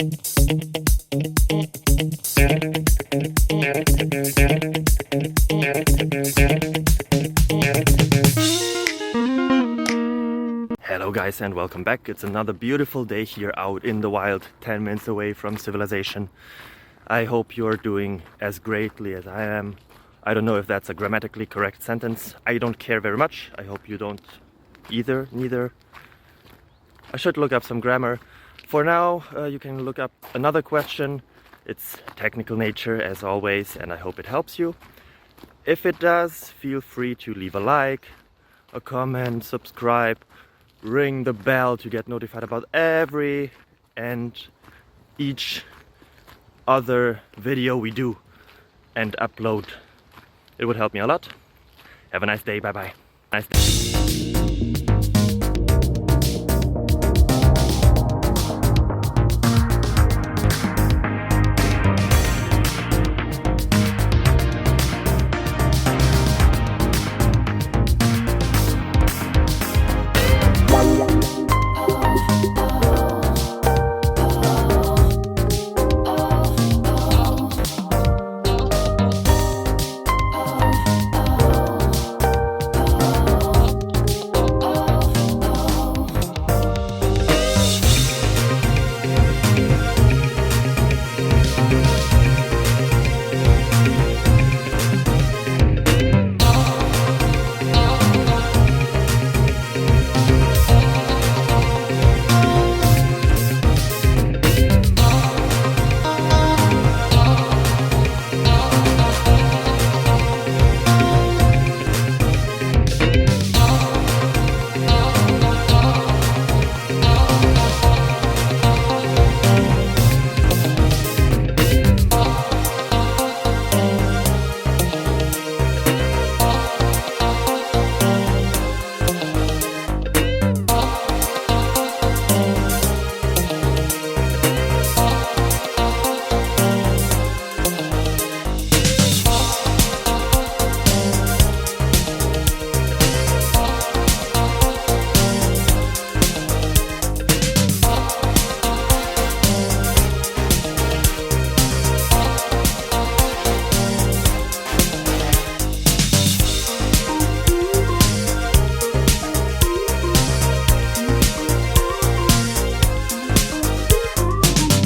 Hello guys and welcome back. It's another beautiful day here out in the wild, 10 minutes away from civilization. I hope you're doing as greatly as I am. I don't know if that's a grammatically correct sentence. I don't care very much. I hope you don't neither. I should look up some grammar. For now, you can look up another question. It's technical nature as always, and I hope it helps you. If it does, feel free to leave a like, a comment, subscribe, ring the bell to get notified about every and each other video we do and upload. It would help me a lot. Have a nice day. Bye bye.